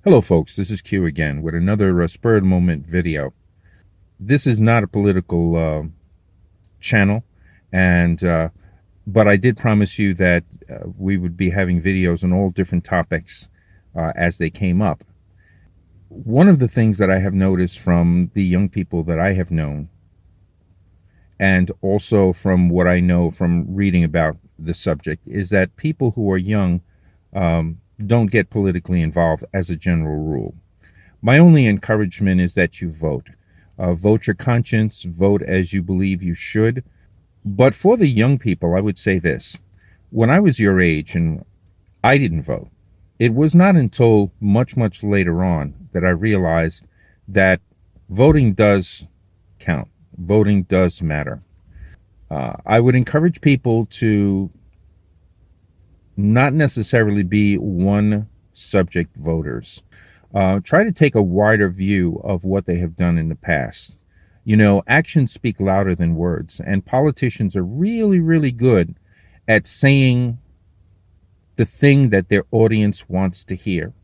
Hello folks, this is Q again with another spur-of-the-moment video. This is not a political channel, and but I did promise you that we would be having videos on all different topics as they came up. One of the things that I have noticed from the young people that I have known, and also from what I know from reading about the subject, is that people who are young don't get politically involved as a general rule. My only encouragement is that you vote. Vote your conscience, vote as you believe you should. But for the young people, I would say this. When I was your age and I didn't vote, it was not until much, much later on that I realized that voting does count. Voting does matter. I would encourage people to not necessarily be one subject voters. Try to take a wider view of what they have done in the past. You know, actions speak louder than words, and politicians are really, really good at saying the thing that their audience wants to hear,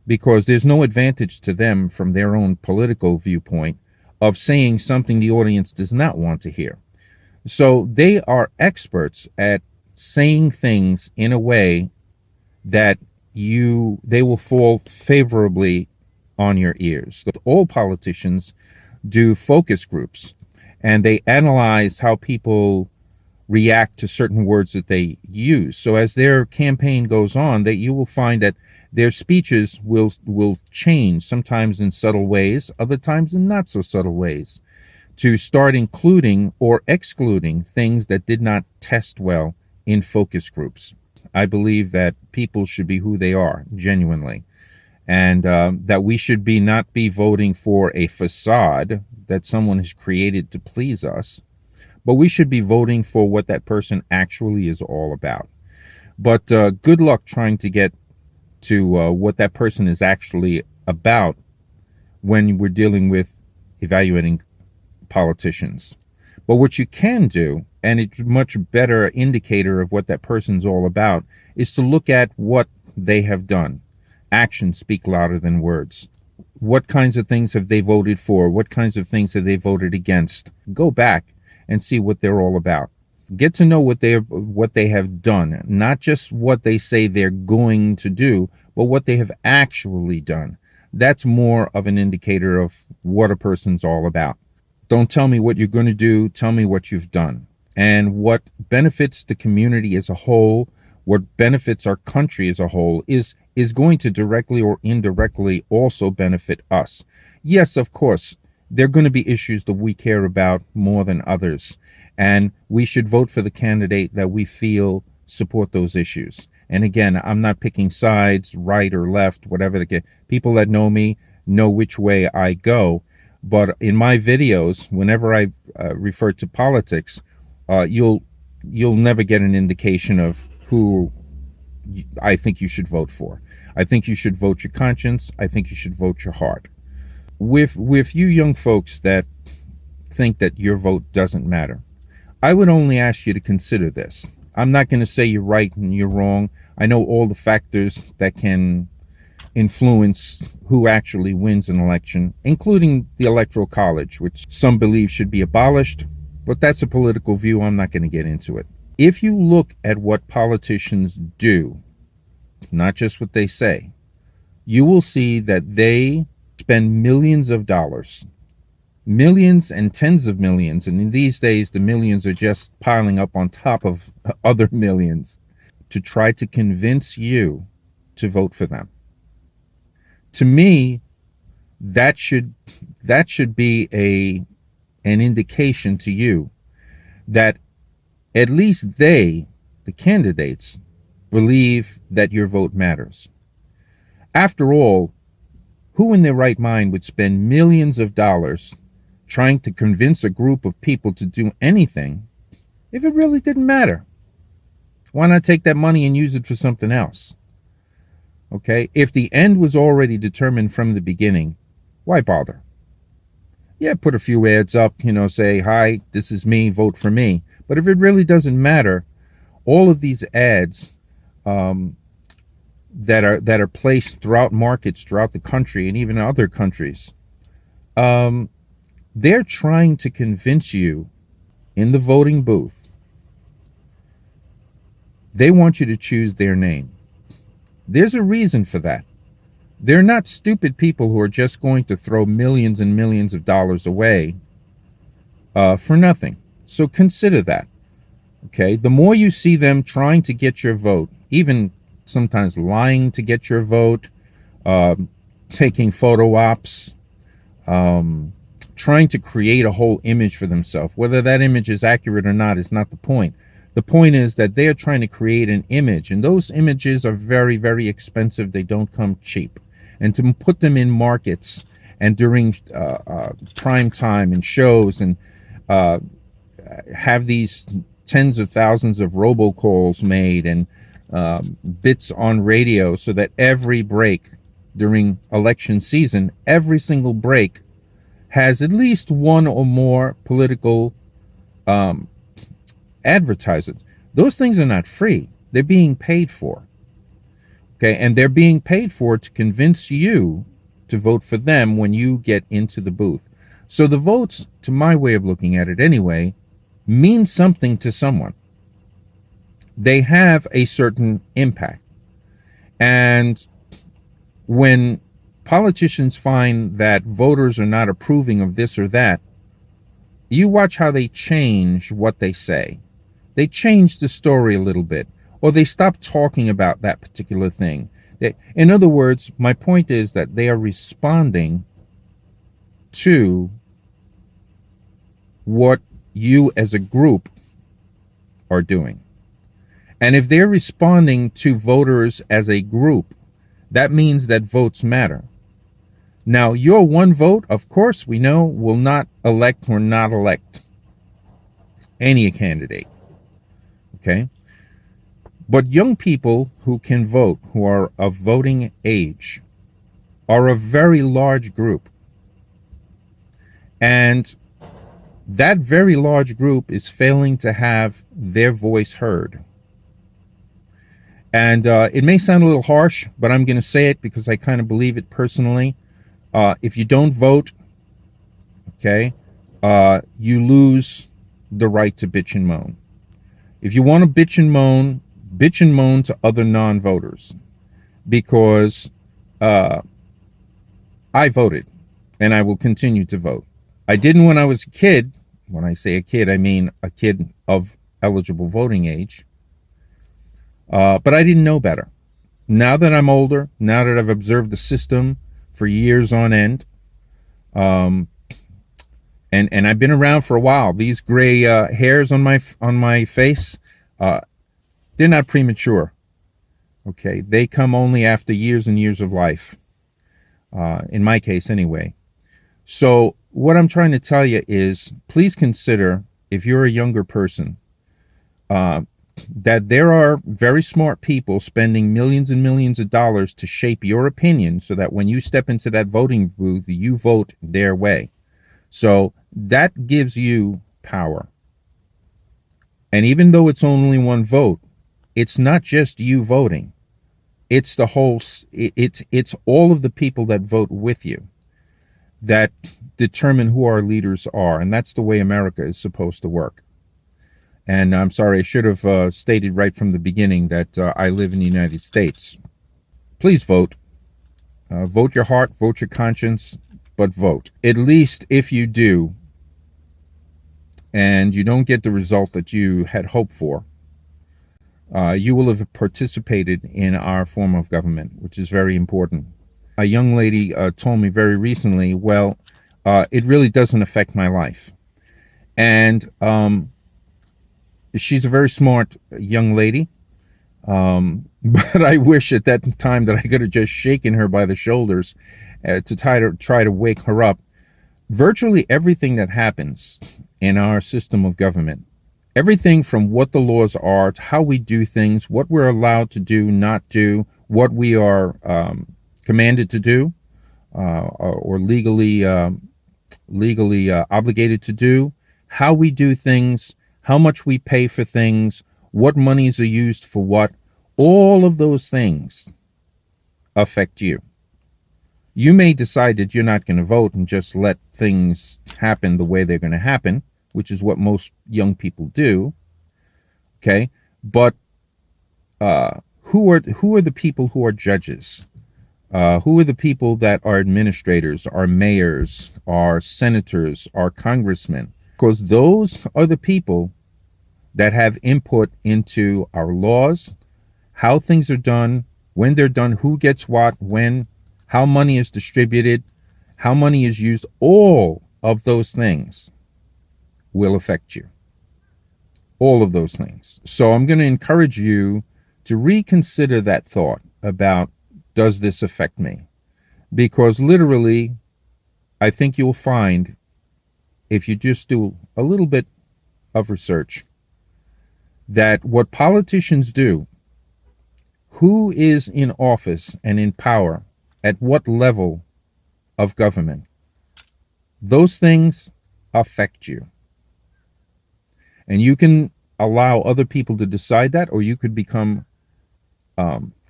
because there's no advantage to them from their own political viewpoint of saying something the audience does not want to hear. So they are experts at saying things in a way that they will fall favorably on your ears. All politicians do focus groups, and they analyze how people react to certain words that they use. So as their campaign goes on, that you will find that their speeches will change, sometimes in subtle ways, other times in not so subtle ways, to start including or excluding things that did not test well in focus groups. I believe that people should be who they are, genuinely, and that we should not be voting for a facade that someone has created to please us, but we should be voting for what that person actually is all about. But good luck trying to get to what that person is actually about when we're dealing with evaluating politicians. But what you can do, and it's a much better indicator of what that person's all about, is to look at what they have done. Actions speak louder than words. What kinds of things have they voted for? What kinds of things have they voted against? Go back and see what they're all about. Get to know what they have done, not just what they say they're going to do, but what they have actually done. That's more of an indicator of what a person's all about. Don't tell me what you're going to do. Tell me what you've done and what benefits the community as a whole, what benefits our country as a whole is going to directly or indirectly also benefit us. Yes, of course, there are going to be issues that we care about more than others, and we should vote for the candidate that we feel support those issues. And again, I'm not picking sides, right or left, whatever the case. People that know me know which way I go. But in my videos, whenever I refer to politics, you'll never get an indication of who I think you should vote for. I think you should vote your conscience. I think you should vote your heart. With you young folks that think that your vote doesn't matter, I would only ask you to consider this. I'm not going to say you're right and you're wrong. I know all the factors that can influence who actually wins an election, including the Electoral College, which some believe should be abolished, but that's a political view. I'm not going to get into it. If you look at what politicians do, not just what they say, you will see that they spend millions of dollars, millions and tens of millions, and in these days the millions are just piling up on top of other millions, to try to convince you to vote for them. To me, that should be an indication to you that at least the candidates, believe that your vote matters. After all, who in their right mind would spend millions of dollars trying to convince a group of people to do anything if it really didn't matter? Why not take that money and use it for something else? Okay, if the end was already determined from the beginning, why bother? Yeah, put a few ads up, say, hi, this is me, vote for me. But if it really doesn't matter, all of these ads that are placed throughout markets throughout the country and even other countries. Um, they're trying to convince you in the voting booth. They want you to choose their name. There's a reason for that. They're not stupid people who are just going to throw millions and millions of dollars away for nothing. So consider that. Okay, the more you see them trying to get your vote, even sometimes lying to get your vote, taking photo ops, trying to create a whole image for themselves. Whether that image is accurate or not is not the point. The point is that they are trying to create an image, and those images are very, very expensive. They don't come cheap. And to put them in markets and during prime time and shows and have these tens of thousands of robocalls made and bits on radio so that every break during election season, every single break has at least one or more political advertisers. Those things are not free. They're being paid for. Okay, and they're being paid for to convince you to vote for them when you get into the booth. So the votes, to my way of looking at it anyway, mean something to someone. They have a certain impact. And when politicians find that voters are not approving of this or that, you watch how they change what they say. They change the story a little bit, or they stop talking about that particular thing. In other words, my point is that they are responding to what you as a group are doing. And if they're responding to voters as a group, that means that votes matter. Now, your one vote, of course, we know will not elect or not elect any candidate. Okay? But young people who can vote, who are of voting age, are a very large group. And that very large group is failing to have their voice heard. And it may sound a little harsh, but I'm going to say it because I kind of believe it personally. If you don't vote, okay, you lose the right to bitch and moan. If you want to bitch and moan to other non-voters, because I voted and I will continue to vote. I didn't when I was a kid. When I say a kid, I mean a kid of eligible voting age. But I didn't know better. Now that I'm older, now that I've observed the system for years on end, and I've been around for a while, these gray hairs on my face, they're not premature. Okay, they come only after years and years of life. In my case, anyway. So what I'm trying to tell you is, please consider, if you're a younger person, that there are very smart people spending millions and millions of dollars to shape your opinion so that when you step into that voting booth, you vote their way. So that gives you power. And even though it's only one vote, it's not just you voting. It's the whole, it's all of the people that vote with you that determine who our leaders are. And that's the way America is supposed to work. And I'm sorry, I should have stated right from the beginning that I live in the United States. Please vote. Vote your heart, vote your conscience, but vote. At least if you do, and you don't get the result that you had hoped for, you will have participated in our form of government, which is very important. A young lady told me very recently, well, it really doesn't affect my life. And she's a very smart young lady, but I wish at that time that I could have just shaken her by the shoulders to try to wake her up. Virtually everything that happens in our system of government, everything from what the laws are to how we do things, what we're allowed to do, not do, what we are commanded to do, or legally obligated to do, how we do things, how much we pay for things, what monies are used for what, all of those things affect you. You may decide that you're not going to vote and just let things happen the way they're going to happen, which is what most young people do. Okay, but who are the people who are judges? Who are the people that are administrators, are mayors, are senators, are congressmen? Because those are the people that have input into our laws, how things are done, when they're done, who gets what, when, how money is distributed, how money is used. All of those things will affect you. All of those things. So I'm going to encourage you to reconsider that thought about, does this affect me? Because literally, I think you'll find, if you just do a little bit of research, that what politicians do, who is in office and in power, at what level of government, those things affect you. And you can allow other people to decide that, or you could become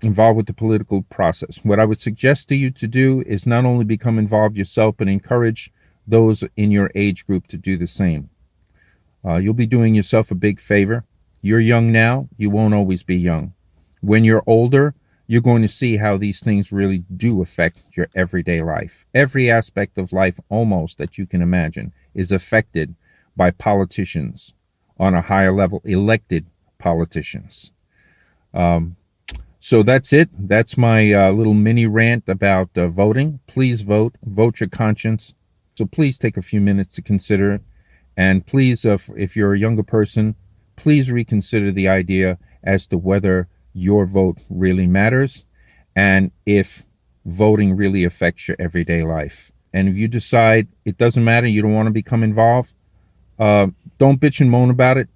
involved with the political process. What I would suggest to you to do is not only become involved yourself, but encourage those in your age group to do the same. You'll be doing yourself a big favor. You're young now. You won't always be young. When you're older, you're going to see how these things really do affect your everyday life. Every aspect of life almost that you can imagine is affected by politicians on a higher level, elected politicians. So that's it. That's my little mini rant about voting. Please vote. Vote your conscience. So please take a few minutes to consider it. And please, if you're a younger person, please reconsider the idea as to whether your vote really matters and if voting really affects your everyday life. And if you decide it doesn't matter, you don't want to become involved, don't bitch and moan about it.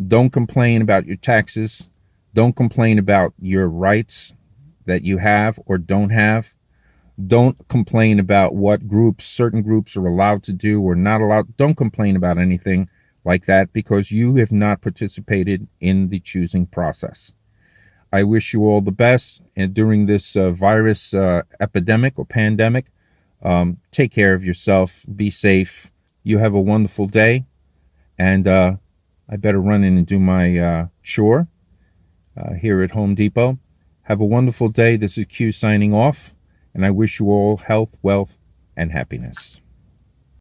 Don't complain about your taxes. Don't complain about your rights that you have or don't have. Don't complain about what certain groups are allowed to do or not allowed. Don't complain about anything like that because you have not participated in the choosing process. I wish you all the best and during this virus epidemic or pandemic. Take care of yourself. Be safe. You have a wonderful day. And I better run in and do my chore here at Home Depot. Have a wonderful day. This is Q signing off. And I wish you all health, wealth, and happiness.